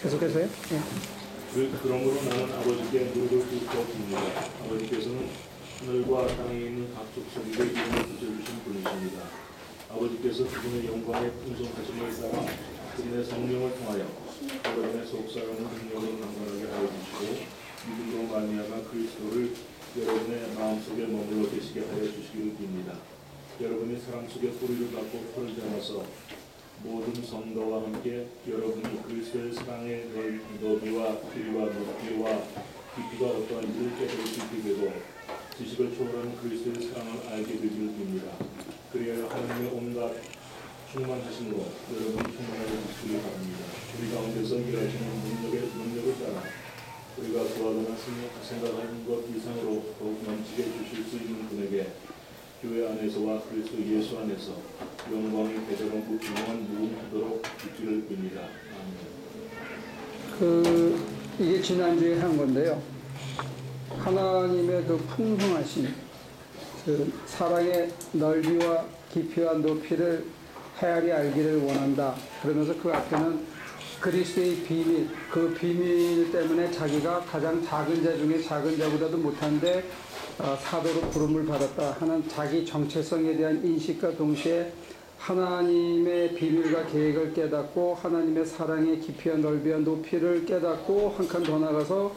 계속해서요. 예. 그러므로 나는 아버지께 무릎을 꿇고옵니다. 아버지께서는 하늘과 땅에 있는 각 족속에게 이름을 붙여주신 분이십니다. 아버지께서 그분의 영광의 풍성하심을 따라 그분의 성령을 통하여 여러분의 속사람을 능력으로 강건하게 하여 주시고 믿음으로 말미암아 그리스도를 여러분의 마음속에 머물러 계시게 하여 주시기를 빕니다. 여러분이 사랑 속에 뿌리를 받고 풀을 잡아서 모든 성도와 함께 여러분이 그리스도의 사랑의 너비와 길이와 높이와 깊이가 어떠한지를 깨달을 수 있게 되고 지식을 초월하는 그리스도의 사랑을 알게 되기를 빕니다. 그리하여 하나님의 온갖 충만하심으로 여러분이 충만하게 되시기를 바랍니다. 우리 가운데서 일하시는 능력을 따라 우리가 구하거나 생각하는 것 이상으로 더욱 넘치게 주실 수 있는 분에게 교회 안에서와 그리스도 예수 안에서 영광이 대대로 무궁무진하도록 있기를 빕니다. 아멘. 이게 지난주에 한 건데요. 하나님의 그 풍성하신 그 사랑의 넓이와 깊이와 높이를 헤아리 알기를 원한다. 그러면서 그 앞에는 그리스도의 비밀, 그 비밀 때문에 자기가 가장 작은 자 중에 작은 자보다도 못한데 사도로 부름을 받았다 하는 자기 정체성에 대한 인식과 동시에 하나님의 비밀과 계획을 깨닫고 하나님의 사랑의 깊이와 넓이와 높이를 깨닫고 한 칸 더 나가서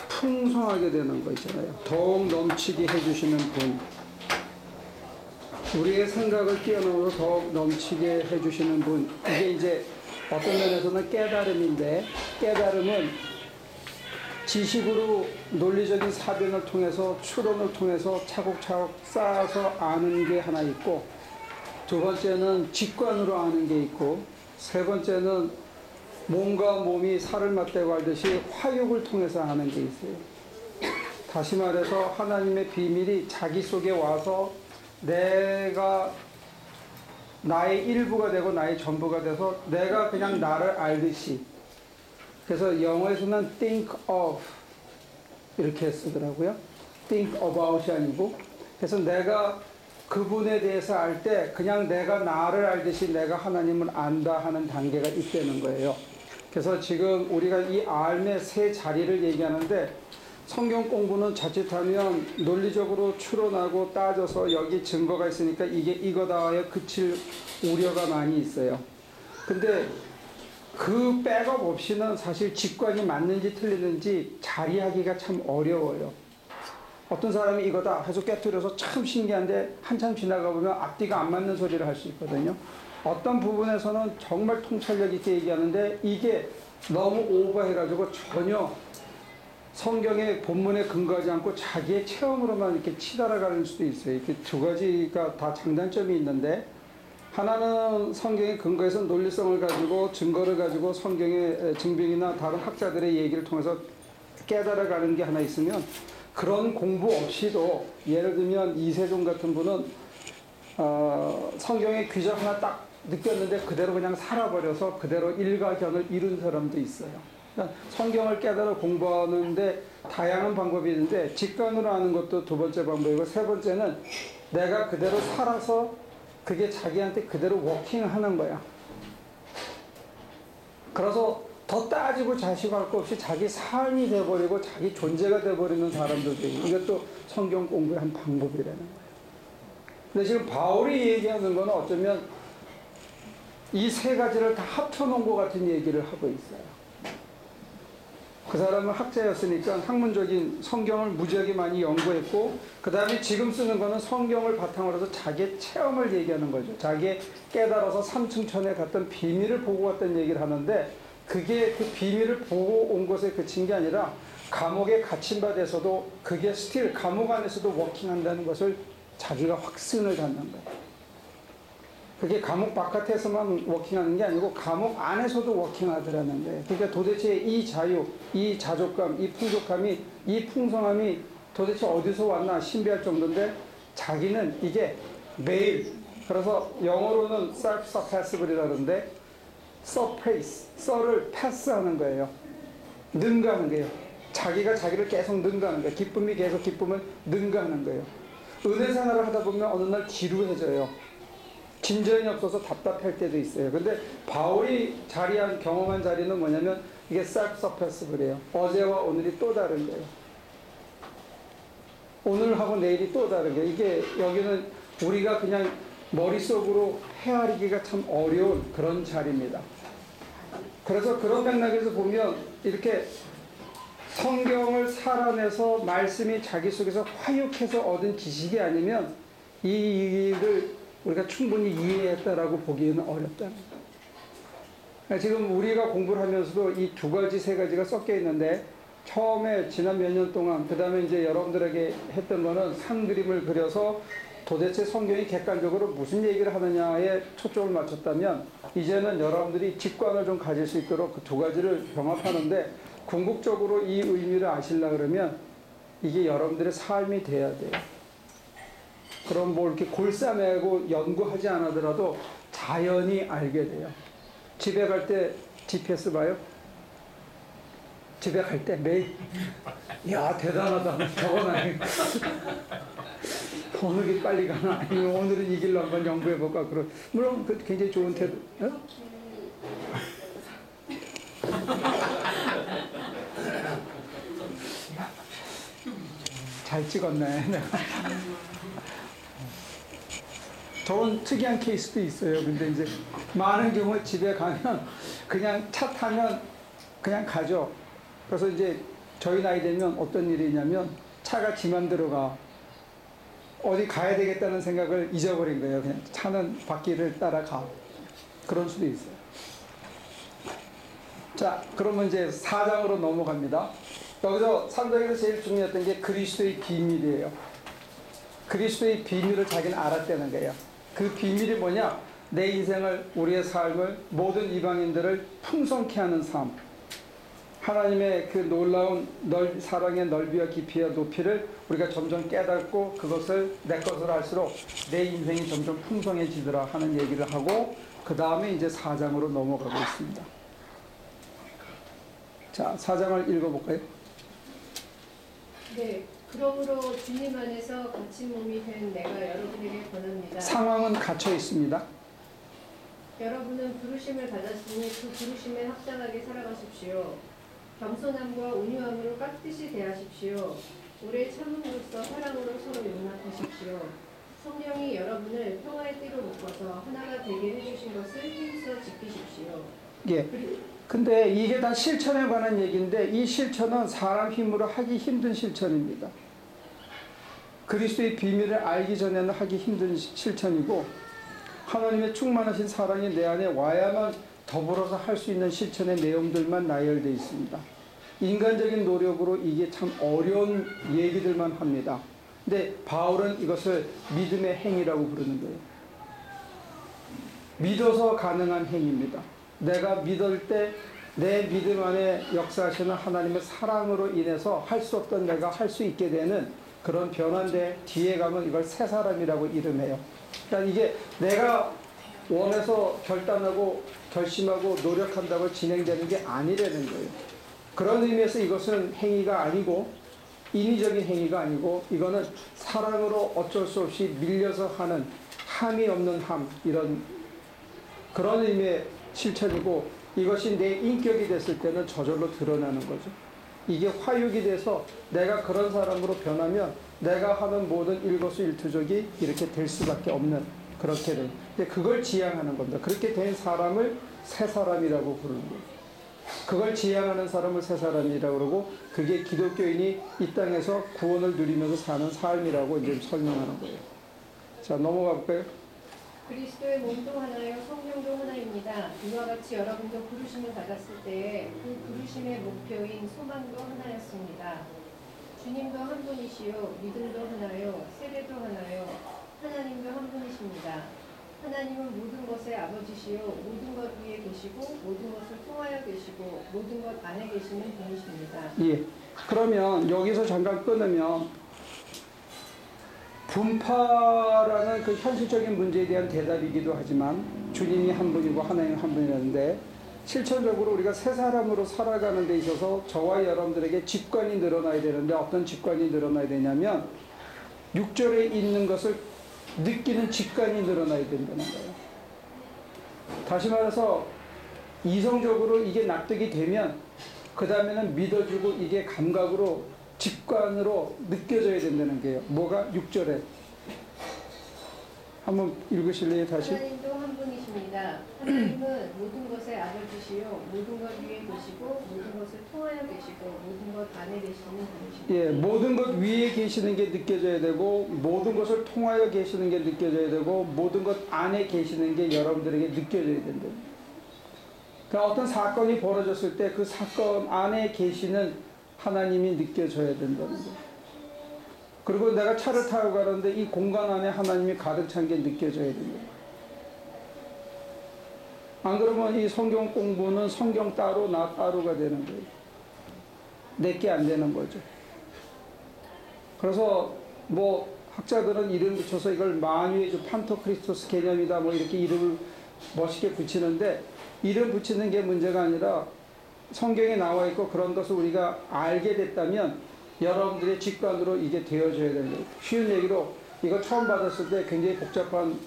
풍성하게 되는 거 있잖아요. 더욱 넘치게 해주시는 분, 우리의 생각을 뛰어넘어서 더욱 넘치게 해주시는 분, 이게 이제 어떤 면에서는 깨달음인데, 깨달음은 지식으로 논리적인 사변을 통해서 추론을 통해서 차곡차곡 쌓아서 아는 게 하나 있고, 두 번째는 직관으로 아는 게 있고, 세 번째는 몸과 몸이 살을 맞대고 알듯이 화육을 통해서 아는 게 있어요. 다시 말해서 하나님의 비밀이 자기 속에 와서 내가 나의 일부가 되고 나의 전부가 돼서 내가 그냥 나를 알듯이, 그래서 영어에서는 think of 이렇게 쓰더라고요. think about이 아니고, 그래서 내가 그분에 대해서 알 때 그냥 내가 나를 알듯이 내가 하나님을 안다 하는 단계가 있다는 거예요. 그래서 지금 우리가 이 알의 세 자리를 얘기하는데, 성경 공부는 자칫하면 논리적으로 추론하고 따져서 여기 증거가 있으니까 이게 이거다에 그칠 우려가 많이 있어요. 근데 그 백업 없이는 사실 직관이 맞는지 틀리는지 자리하기가 참 어려워요. 어떤 사람이 이거다 해서 깨트려서 참 신기한데 한참 지나가 보면 앞뒤가 안 맞는 소리를 할 수 있거든요. 어떤 부분에서는 정말 통찰력 있게 얘기하는데 이게 너무 오버해가지고 전혀 성경의 본문에 근거하지 않고 자기의 체험으로만 이렇게 치달아가는 수도 있어요. 이렇게 두 가지가 다 장단점이 있는데, 하나는 성경의 근거에서 논리성을 가지고 증거를 가지고 성경의 증빙이나 다른 학자들의 얘기를 통해서 깨달아가는 게 하나 있으면, 그런 공부 없이도 예를 들면 이세종 같은 분은 성경의 귀적 하나 딱 느꼈는데 그대로 그냥 살아버려서 그대로 일가견을 이룬 사람도 있어요. 그러니까 성경을 깨달아 공부하는데 다양한 방법이 있는데, 직관으로 하는 것도 두 번째 방법이고, 세 번째는 내가 그대로 살아서 그게 자기한테 그대로 워킹하는 거야. 그래서 더 따지고 자식할 것 없이 자기 삶이 돼버리고 자기 존재가 돼버리는 사람들도 있고, 이것도 성경 공부의 한 방법이라는 거예요. 근데 지금 바울이 얘기하는 거는 어쩌면 이 세 가지를 다 합쳐놓은 것 같은 얘기를 하고 있어요. 그 사람은 학자였으니까 학문적인 성경을 무지하게 많이 연구했고, 그 다음에 지금 쓰는 거는 성경을 바탕으로 해서 자기의 체험을 얘기하는 거죠. 자기의 깨달아서 삼층천에 갔던 비밀을 보고 갔던 얘기를 하는데, 그게 그 비밀을 보고 온 것에 그친 게 아니라 감옥에 갇힌 바 돼서도 그게 스틸 감옥 안에서도 워킹한다는 것을 자기가 확신을 갖는 거예요. 그게 감옥 바깥에서만 워킹하는 게 아니고 감옥 안에서도 워킹하더라는 거예요. 그러니까 도대체 이 자유, 이 자족감, 이 풍족함이, 이 풍성함이 도대체 어디서 왔나 신비할 정도인데, 자기는 이게 매일, 그래서 영어로는 self-surpassable이라는데 surpass, 썰을 패스하는 거예요. 능가하는 거예요. 자기가 자기를 계속 능가하는 거예요. 기쁨이 계속 기쁨을 능가하는 거예요. 은혜 생활을 하다 보면 어느 날 지루해져요. 진전이 없어서 답답할 때도 있어요. 근데 바울이 경험한 자리는 뭐냐면 이게 self-sufficient 그래요. 어제와 오늘이 또 다른 거예요. 오늘하고 내일이 또 다른 거예요. 이게 여기는 우리가 그냥 머릿속으로 헤아리기가 참 어려운 그런 자리입니다. 그래서 그런 맥락에서 보면 이렇게 성경을 살아내서 말씀이 자기 속에서 화육해서 얻은 지식이 아니면 이 일을 우리가 충분히 이해했다라고 보기에는 어렵다는 거예요. 지금 우리가 공부를 하면서도 이 두 가지, 세 가지가 섞여 있는데 처음에 지난 몇 년 동안 그 다음에 이제 여러분들에게 했던 거는 산 그림을 그려서 도대체 성경이 객관적으로 무슨 얘기를 하느냐에 초점을 맞췄다면 이제는 여러분들이 직관을 좀 가질 수 있도록 그 두 가지를 병합하는데 궁극적으로 이 의미를 아시려고 그러면 이게 여러분들의 삶이 돼야 돼요. 그럼 뭐 이렇게 골싸매고 연구하지 않아더라도 자연히 알게 돼요. 집에 갈 때 GPS 봐요? 집에 갈 때 매일 야 대단하다 적어놔요. 어느 게 빨리 가나 아니면 오늘은 이 길로 한번 연구해볼까. 그런 물론 그 굉장히 좋은 태도. 어? 잘 찍었네. 저런 특이한 케이스도 있어요. 근데 이제 많은 경우에 집에 가면 그냥 차 타면 그냥 가죠. 그래서 이제 저희 나이 되면 어떤 일이 있냐면 차가 지만 들어가 어디 가야 되겠다는 생각을 잊어버린 거예요. 그냥 차는 바퀴를 따라가. 그런 수도 있어요. 자, 그러면 이제 4장으로 넘어갑니다. 여기서 3장에서 제일 중요했던 게 그리스도의 비밀이에요. 그리스도의 비밀을 자기는 알았다는 거예요. 그 비밀이 뭐냐? 내 인생을, 우리의 삶을, 모든 이방인들을 풍성케 하는 삶. 하나님의 그 놀라운 사랑의 넓이와 깊이와 높이를 우리가 점점 깨닫고 그것을 내 것으로 할수록 내 인생이 점점 풍성해지더라 하는 얘기를 하고 그 다음에 이제 4장으로 넘어가고 있습니다. 자, 4장을 읽어볼까요? 네, 그러므로 주님 안에서 갇힌 몸이 된 내가 여러분에게 권합니다. 상황은 갇혀 있습니다. 여러분은 부르심을 받았으니 그 부르심에 합당하게 살아가십시오. 겸손함과 온유함으로 깍듯이 대하십시오. 오래 참음으로써 사랑으로 서로 용납하십시오. 성령이 여러분을 평화의 띠로 묶어서 하나가 되게 해주신 것을 힘써 지키십시오. 예. 근데 이게 다 실천에 관한 얘기인데 이 실천은 사람 힘으로 하기 힘든 실천입니다. 그리스도의 비밀을 알기 전에는 하기 힘든 실천이고 하나님의 충만하신 사랑이 내 안에 와야만 더불어서 할 수 있는 실천의 내용들만 나열되어 있습니다. 인간적인 노력으로 이게 참 어려운 얘기들만 합니다. 근데 바울은 이것을 믿음의 행위라고 부르는 거예요. 믿어서 가능한 행위입니다. 내가 믿을 때 내 믿음 안에 역사하시는 하나님의 사랑으로 인해서 할 수 없던 내가 할 수 있게 되는 그런 변화인데 뒤에 가면 이걸 새 사람이라고 이름해요. 그러니까 이게 내가 원해서 결단하고 결심하고 노력한다고 진행되는 게 아니라는 거예요. 그런 의미에서 이것은 행위가 아니고 인위적인 행위가 아니고 이거는 사랑으로 어쩔 수 없이 밀려서 하는 함이 없는 함 이런 그런 의미의 실천이고 이것이 내 인격이 됐을 때는 저절로 드러나는 거죠. 이게 화육이 돼서 내가 그런 사람으로 변하면 내가 하는 모든 일거수일투족이 이렇게 될 수밖에 없는 그렇게 된. 근데 그걸 지향하는 겁니다. 그렇게 된 사람을 새 사람이라고 부르는 거예요. 그걸 지향하는 사람을 새 사람이라고 그러고 그게 기독교인이 이 땅에서 구원을 누리면서 사는 삶이라고 이제 설명하는 거예요. 자, 넘어가 볼까요? 그리스도의 몸도 하나요 성령도 하나입니다. 이와 같이 여러분도 부르심을 받았을 때에 그 부르심의 목표인 소망도 하나였습니다. 주님도 한 분이시요 믿음도 하나요 세례도 하나요 하나님도 한 분이십니다. 하나님은 모든 것의 아버지시요 모든 것 위에 계시고 모든 것을 통하여 계시고 모든 것 안에 계시는 분이십니다. 예. 그러면 여기서 잠깐 끊으면 분파라는 그 현실적인 문제에 대한 대답이기도 하지만 주님이 한 분이고 하나님 한 분이라는데 실천적으로 우리가 새 사람으로 살아가는 데 있어서 저와 여러분들에게 직관이 늘어나야 되는데 어떤 직관이 늘어나야 되냐면 6절에 있는 것을 느끼는 직관이 늘어나야 된다는 거예요. 다시 말해서 이성적으로 이게 납득이 되면 그 다음에는 믿어주고 이게 감각으로 직관으로 느껴져야 된다는 게요. 뭐가 6절에 한번 읽으실래요 다시? 하나님도 한 분이십니다. 하나님은 모든 것의 아버지시요 모든 것 위에 계시고 모든 것을 통하여 계시고 모든 것 안에 계시는 분이십니다. 예, 모든 것 위에 계시는 게 느껴져야 되고 모든 것을 통하여 계시는 게 느껴져야 되고 모든 것 안에 계시는 게 여러분들에게 느껴져야 된다. 그러니까 어떤 사건이 벌어졌을 때 그 사건 안에 계시는 하나님이 느껴져야 된다는 거예요. 그리고 내가 차를 타고 가는데 이 공간 안에 하나님이 가득 찬 게 느껴져야 된다. 안 그러면 이 성경 공부는 성경 따로 나 따로가 되는 거예요. 내게 안 되는 거죠. 그래서 뭐 학자들은 이름 붙여서 이걸 만유의 판토크리스토스 개념이다 뭐 이렇게 이름을 멋있게 붙이는데 이름 붙이는 게 문제가 아니라 성경에 나와 있고 그런 것을 우리가 알게 됐다면 여러분들의 직관으로 이게 되어져야 되는 거예요. 쉬운 얘기로 이거 처음 받았을 때 굉장히 복잡한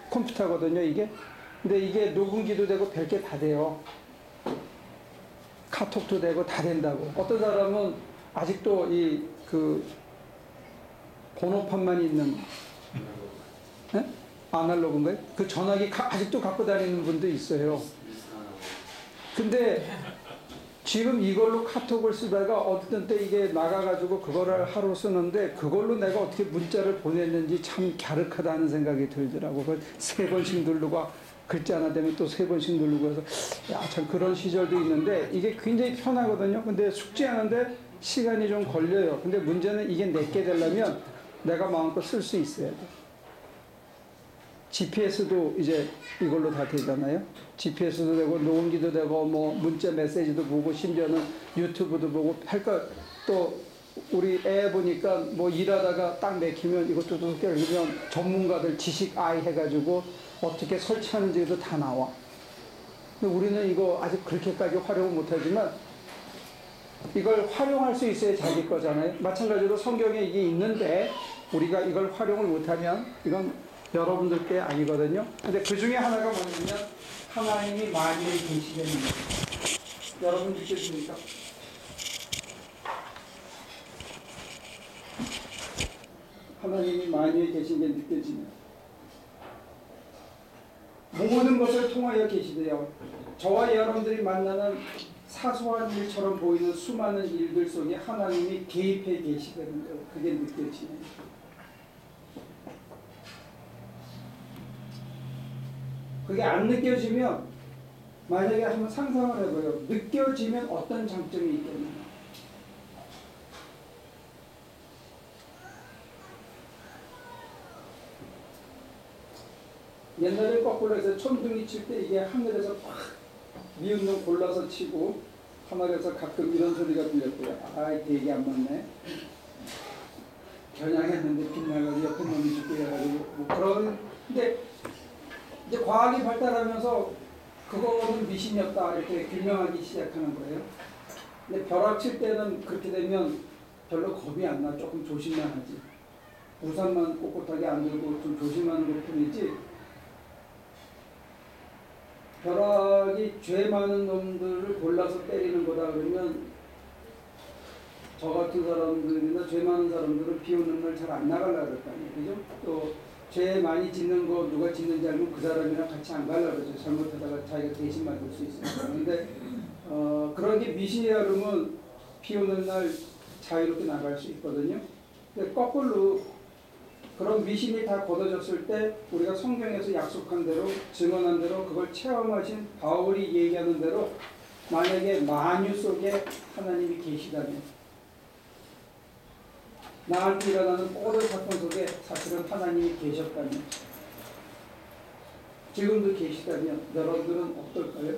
컴퓨터거든요 이게. 근데 이게 녹음기도 되고 별게 다 돼요. 카톡도 되고 다 된다고. 어떤 사람은 아직도 이 그 번호판만 있는 아날로그인가요? 그 전화기 아직도 갖고 다니는 분도 있어요. 근데 지금 이걸로 카톡을 쓰다가 어떤 때 이게 나가가지고 그거를 하루 쓰는데 그걸로 내가 어떻게 문자를 보냈는지 참 갸륵하다는 생각이 들더라고. 그걸 3번씩 누르고 글자 하나 되면 또 3번씩 누르고 해서 야, 참 그런 시절도 있는데 이게 굉장히 편하거든요. 근데 숙지하는데 시간이 좀 걸려요. 근데 문제는 이게 내게 되려면 내가 마음껏 쓸 수 있어야 돼. GPS도 이제 이걸로 다 되잖아요. GPS도 되고 녹음기도 되고 뭐 문자 메시지도 보고 심지어는 유튜브도 보고 할 거 또 우리 애 보니까 뭐 일하다가 딱 맥히면 이것도 또 깨우면 전문가들 지식 아이 해가지고 어떻게 설치하는지도 다 나와. 근데 우리는 이거 아직 그렇게까지 활용을 못하지만 이걸 활용할 수 있어야 자기 거잖아요. 마찬가지로 성경에 이게 있는데 우리가 이걸 활용을 못하면 이건 여러분들 게 아니거든요. 근데 그 중에 하나가 뭐냐면 하나님이 만유에 계시다는 거예요. 여러분 느껴집니까? 하나님이 만유에 계신 게 느껴지면 모든 것을 통하여 계시대요. 저와 여러분들이 만나는 사소한 일처럼 보이는 수많은 일들 속에 하나님이 개입해 계시다는 거예요. 그게 느껴지네요. 그게 안 느껴지면 만약에 한번 상상을 해봐요. 느껴지면 어떤 장점이 있겠느냐. 옛날에 거꾸로 해서 천둥이 칠 때 이게 하늘에서 팍 미운 놈 골라서 치고 하늘에서 가끔 이런 소리가 들렸고요. 아이 되게 안 맞네. 겨냥했는데 빗나가고 옆에 놈이 죽고 해가지고 뭐 그런. 근데 이제 과학이 발달하면서 그거는 미신이었다 이렇게 규명하기 시작하는 거예요. 근데 벼락 칠 때는 그렇게 되면 별로 겁이 안 나. 조금 조심만 하지. 우산만 꼿꼿하게 안 들고 좀 조심하는 것 뿐이지. 벼락이 죄 많은 놈들을 골라서 때리는 거다 그러면 저 같은 사람들이나 죄 많은 사람들은 비 오는 날 잘 안 나가려고 그럴 거 아니에요. 그죠? 또 죄 많이 짓는 거 누가 짓는지 알면 그 사람이랑 같이 안 가려고 그러죠. 잘못하다가 자기가 대신 맞을 수 있으니까. 근데 그런 게 미신이라 그러면 비 오는 날 자유롭게 나갈 수 있거든요. 근데 거꾸로 그런 미신이 다 걷어졌을 때 우리가 성경에서 약속한 대로 증언한 대로 그걸 체험하신 바울이 얘기하는 대로 만약에 만유 속에 하나님이 계시다면 나한테 일어나는 모든 사건 속에 사실은 하나님이 계셨다면 지금도 계시다면 여러분들은 어떨까요?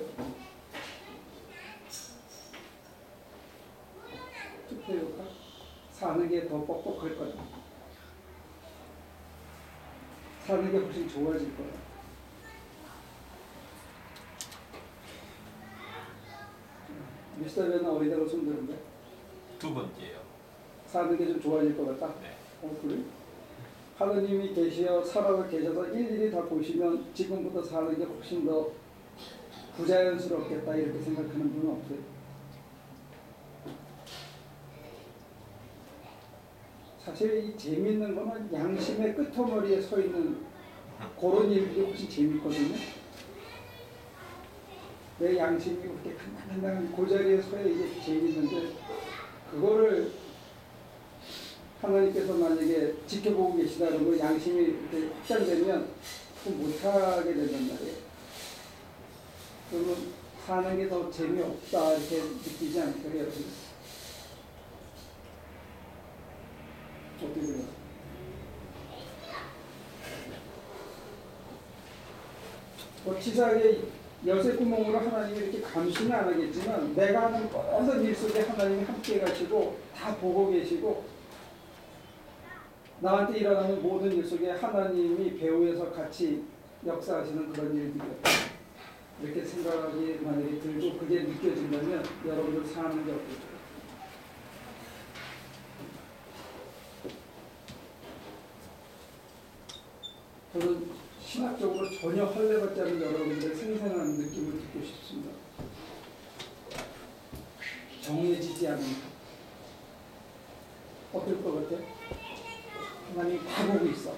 투표효과? 사는 게 더 뻑뻑할 거야. 사는 게 훨씬 좋아질 거야. 미스터 변은 어디다가 손드는데? 두 번째요. 사는 게 좀 좋아질 것 같다? 네. 그래? 하느님이 계시어 살아서 계셔서 일일이 다 보시면 지금부터 사는 게 훨씬 더 부자연스럽겠다 이렇게 생각하는 분은 없어요? 사실 이 재미있는 거는 양심의 끄트머리에 서 있는 그런 일들이 훨씬 재밌거든요. 내 양심이 그렇게 간당간당한 그 자리에 서야 이게 재밌는데 그거를 하나님께서 만약에 지켜보고 계시다 그러면 양심이 이렇게 확장되면 못하게 된단 말이에요. 그러면 사는 게 더 재미없다 이렇게 느끼지 않을까요, 여러분? 어떻게 생각해요? 치사하게 열쇠 구멍으로 하나님이 이렇게 감시는 안 하겠지만 내가 하는 모든 일 속에 하나님이 함께 가시고 다 보고 계시고 나한테 일어나는 모든 일 속에 하나님이 배후에서 같이 역사하시는 그런 일들이요. 이렇게 생각이 만약에 들고 그게 느껴진다면 여러분들 사는 게 어떨까요? 저는 신학적으로 전혀 헐레받지 않은 여러분들의 생생한 느낌을 듣고 싶습니다. 정해지지 않은 어떨 것 같아요? 하나님이 다 보고 있어.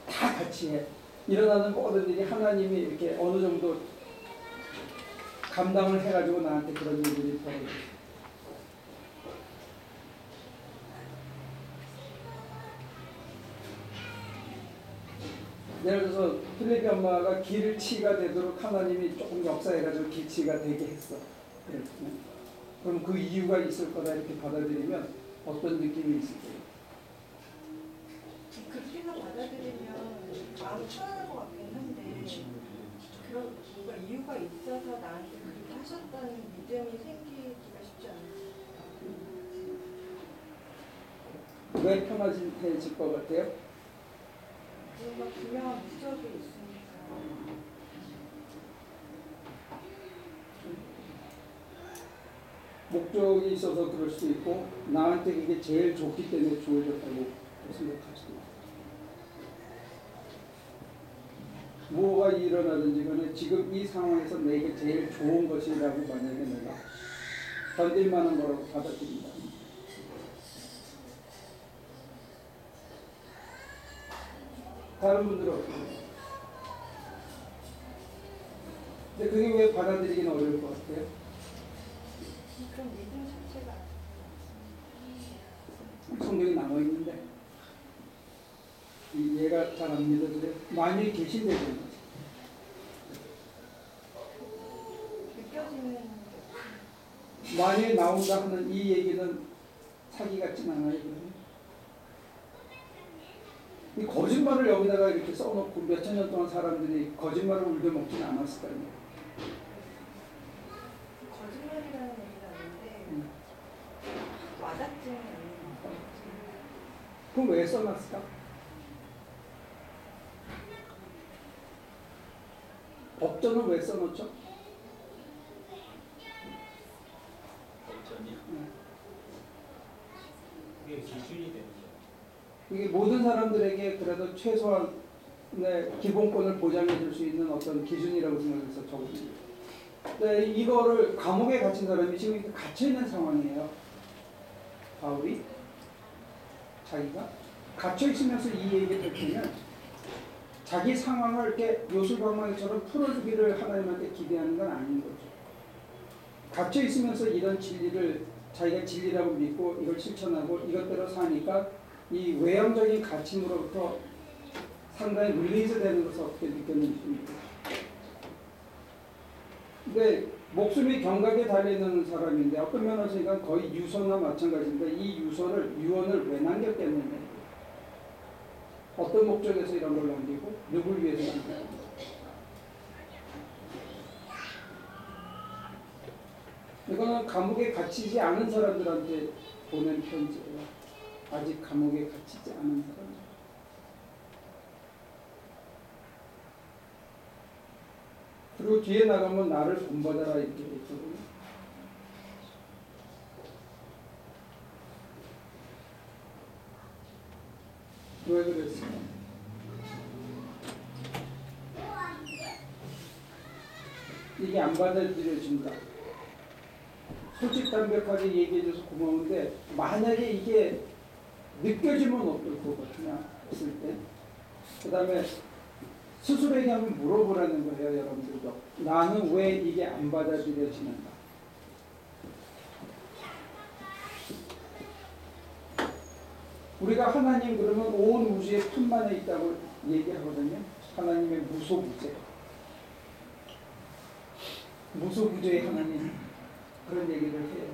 다 같이 해. 일어나는 모든 일이 하나님이 이렇게 어느 정도 감당을 해가지고 나한테 그런 일들이 벌어져요. 예를 들어서 필리피 엄마가 길치가 되도록 하나님이 조금 역사해가지고 길치가 되게 했어. 그럼 그 이유가 있을 거다 이렇게 받아들이면 어떤 느낌이 있을 거예요? 그렇게 받아들이면 마음이 편안할 것 같긴 한데 그런 뭔가 이유가 있어서 나한테 그렇게 하셨다는 믿음이 생기기가 쉽지 않아요. 왜 편해질 것 같아요? 뭔가 분명한 목적이 있으니까. 목적이 있어서 그럴 수도 있고 나한테 그게 제일 좋기 때문에 주어졌다고 생각할 수도 있고 뭐가 일어나든지 간에 지금 이 상황에서 내게 제일 좋은 것이라고 만약에 내가 견딜 만한 거라고 받아들인다. 다른 분들은 어떻게 해요? 근데 그게 왜 받아들이기는 어려울 것 같아요? 그런 믿음 자체가 성경이 남아있는데 얘가 잘 안 믿어지래. 만약에 계신데 느껴지는 만약에 나온다 하는 이 얘기는 사기 같진 않아요. 이 거짓말을 여기다가 이렇게 써놓고 몇천 년 동안 사람들이 거짓말을 울겨 먹지는 않았을 거 아니에요. 거짓말이라는 얘기는 아닌데 와닿지는 않는 것 같아요. 그럼 왜 써놨을까? 법전은 왜 써놓죠? 법전이요? 그게 기준이 되는 거예요. 이게 모든 사람들에게 그래도 최소한의 기본권을 보장해 줄 수 있는 어떤 기준이라고 생각해서 적어줍니다. 근데 이거를 감옥에 갇힌 사람이 지금 갇혀있는 상황이에요. 바울이 자기가 갇혀있으면서 이 얘기를 듣면 자기 상황을 이렇게 요술방망이처럼 풀어주기를 하나님한테 기대하는 건 아닌 거죠. 갇혀있으면서 이런 진리를 자기가 진리라고 믿고 이걸 실천하고 이것대로 사니까 이 외형적인 가침으로부터 상당히 릴리즈 되는 것을 어떻게 느꼈는지. 근데 목숨이 경각에 달리는 사람인데 어떤 면에서 거의 유서나 마찬가지인데 이 유언을 왜 남겼겠느냐. 어떤 목적에서 이런 걸 남기고 누굴 위해서 남기고. 이거는 감옥에 갇히지 않은 사람들한테 보낸 편지예요. 아직 감옥에 갇히지 않은 사람. 그리고 뒤에 나가면 나를 본받아라 이렇게 있거든요. 왜 그랬어요? 이게 안 받아들여진다. 솔직담백하게 얘기해줘서 고마운데 만약에 이게 느껴지면 어떨 것 같으냐 했을 때 그 다음에 스스로에게 한번 물어보라는 거예요. 여러분들도 나는 왜 이게 안 받아들여지는가. 우리가 하나님 그러면 온 우주의 편만에 있다고 얘기하거든요. 하나님의 무소부재, 무소부재의 하나님 그런 얘기를 해요.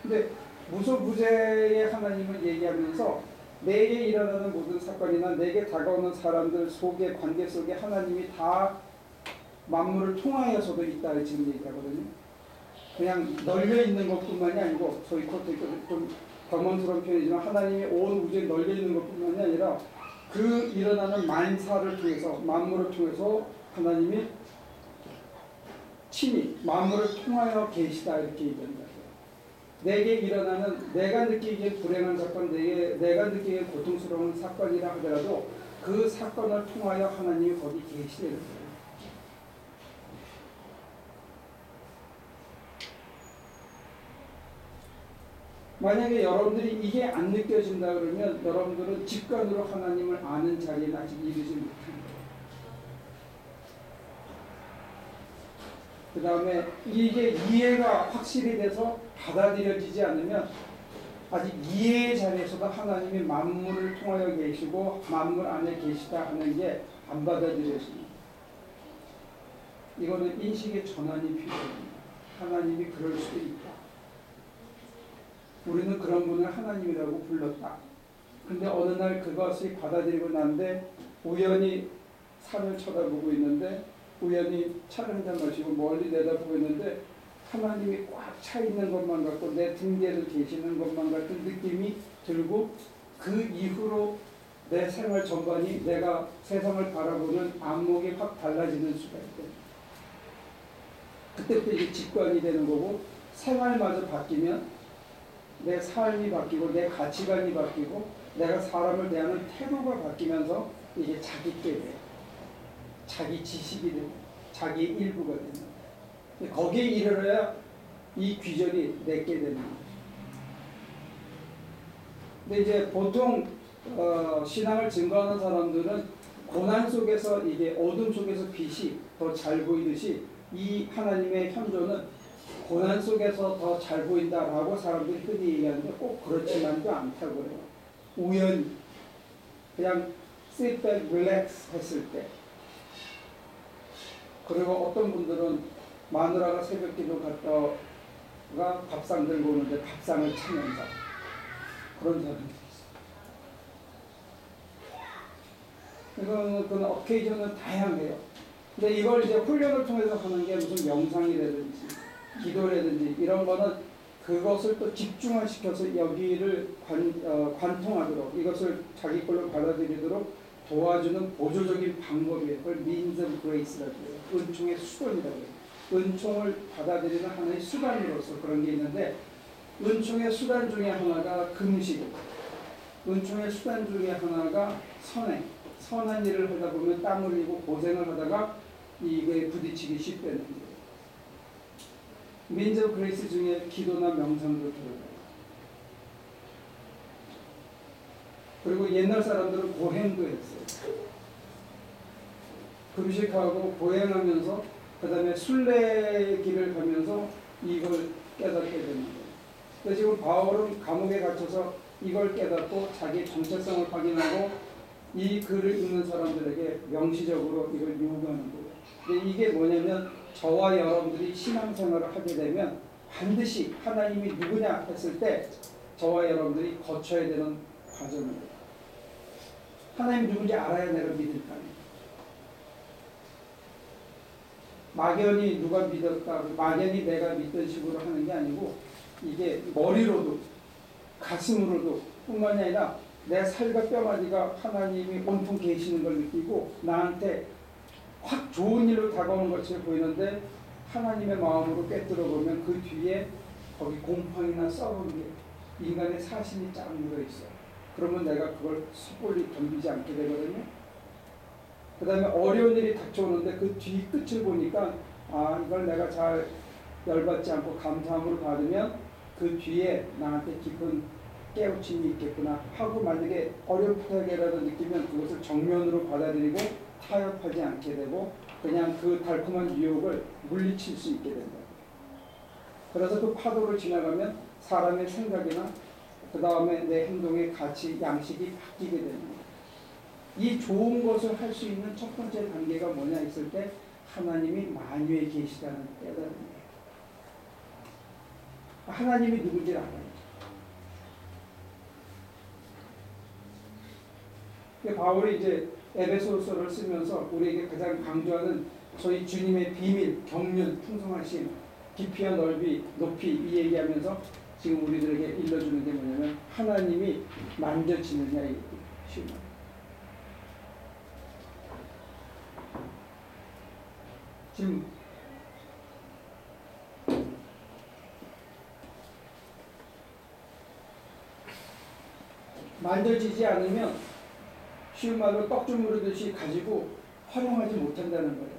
근데 무소부재의 하나님을 얘기하면서 내게 일어나는 모든 사건이나 내게 다가오는 사람들 속의 관계 속에 하나님이 다 만물을 통하여서도 있다 지금 얘기하거든요. 그냥 널려 있는 것뿐만이 아니고 저희 코트 좀 경험스러운 표현이지만 하나님이 온 우주에 널려 있는 것뿐만이 아니라 그 일어나는 만사를 통해서 만물을 통해서 하나님이 친히 만물을 통하여 계시다 이렇게 얘기합니다. 내게 일어나는 내가 느끼기에 불행한 사건, 내가 느끼기에 고통스러운 사건이라 하더라도 그 사건을 통하여 하나님이 거기 계시다는 거예요. 만약에 여러분들이 이게 안 느껴진다 그러면 여러분들은 직관으로 하나님을 아는 자리에 아직 이르지 못한 거예요. 그 다음에 이게 이해가 확실히 돼서 받아들여지지 않으면 아직 이해의 자리에서도 하나님이 만물을 통하여 계시고 만물 안에 계시다 하는 게 안 받아들여집니다. 이거는 인식의 전환이 필요합니다. 하나님이 그럴 수도 있다. 우리는 그런 분을 하나님이라고 불렀다. 근데 어느 날 그것이 받아들이고 난데 우연히 산을 쳐다보고 있는데 우연히 차를 한잔 마시고 멀리 내다보고 있는데 하나님이 꽉 차 있는 것만 같고 내 등 뒤에서 계시는 것만 같은 느낌이 들고 그 이후로 내 생활 전반이 내가 세상을 바라보는 안목이 확 달라지는 수가 있대. 그때부터 이게 직관이 되는 거고 생활마저 바뀌면 내 삶이 바뀌고 내 가치관이 바뀌고 내가 사람을 대하는 태도가 바뀌면서 이게 자기께 돼요. 자기 지식이 되고 자기 일부가 되는 거예요. 거기에 이르러야 이 귀절이 내게 되는 거예요. 근데 이제 보통 신앙을 증거하는 사람들은 고난 속에서 이게 어둠 속에서 빛이 더 잘 보이듯이 이 하나님의 현존은 고난 속에서 더 잘 보인다라고 사람들이 흔히 얘기하는데 꼭 그렇지만도 않다고 그래요. 우연히 그냥 sit back, relax 했을 때. 그리고 어떤 분들은 마누라가 새벽기도 갔다가 밥상 들고 오는데 밥상을 차면서 그런 사람들이 있어요. 그건 어케이션은 다양해요. 근데 이걸 이제 훈련을 통해서 하는 게 무슨 명상이라든지 기도라든지 이런 거는 그것을 또 집중화시켜서 여기를 관통하도록 이것을 자기 걸로 받아들이도록 도와주는 보조적인 방법이에요. 그걸 means of grace라고 해요. 은총의 수단이라고 해요. 은총을 받아들이는 하나의 수단으로서 그런 게 있는데 은총의 수단 중에 하나가 금식, 은총의 수단 중에 하나가 선행, 선한 일을 하다 보면 땀 흘리고 고생을 하다가 이게 부딪히기 쉽다는 거예요. means of grace 중에 기도나 명상도 들어가요. 그리고 옛날 사람들은 고행도 했어요. 금식하고 고행하면서 그 다음에 순례길을 가면서 이걸 깨닫게 되는 거예요. 그래서 지금 바울은 감옥에 갇혀서 이걸 깨닫고 자기 정체성을 확인하고 이 글을 읽는 사람들에게 명시적으로 이걸 요구하는 거예요. 근데 이게 뭐냐면 저와 여러분들이 신앙생활을 하게 되면 반드시 하나님이 누구냐 했을 때 저와 여러분들이 거쳐야 되는 과정이에요. 하나님 누군지 알아야 내가 믿을 거 아니에요. 막연히 누가 믿었다, 막연히 내가 믿던 식으로 하는 게 아니고 이게 머리로도 가슴으로도 뿐만이 아니라 내 살과 뼈마디가 하나님이 온통 계시는 걸 느끼고 나한테 확 좋은 일로 다가오는 것처럼 보이는데 하나님의 마음으로 꿰뚫어 보면 그 뒤에 거기 공팡이나 썩은 게 인간의 사심이 쫙 묻어있어요. 그러면 내가 그걸 섣불리 덤비지 않게 되거든요. 그 다음에 어려운 일이 닥쳐오는데 그 뒤 끝을 보니까 아, 이걸 내가 잘 열받지 않고 감사함으로 받으면 그 뒤에 나한테 깊은 깨우침이 있겠구나 하고 만약에 어렴풋하게라도 느끼면 그것을 정면으로 받아들이고 타협하지 않게 되고 그냥 그 달콤한 유혹을 물리칠 수 있게 된다. 그래서 그 파도를 지나가면 사람의 생각이나 그 다음에 내 행동의 가치, 양식이 바뀌게 되는 거예요. 이 좋은 것을 할 수 있는 첫 번째 단계가 뭐냐 했을 때 하나님이 만유에 계시다는 깨달은 거예요. 하나님이 누군지 알아요. 바울이 이제 에베소서를 쓰면서 우리에게 가장 강조하는 저희 주님의 비밀, 경륜, 풍성하심, 깊이와 넓이, 높이 이 얘기하면서 지금 우리들에게 일러주는 게 뭐냐면 하나님이 만져지느냐 이 쉬운 말. 지금 만져지지 않으면 쉬운 말로 떡 주무르듯이 가지고 활용하지 못한다는 거예요.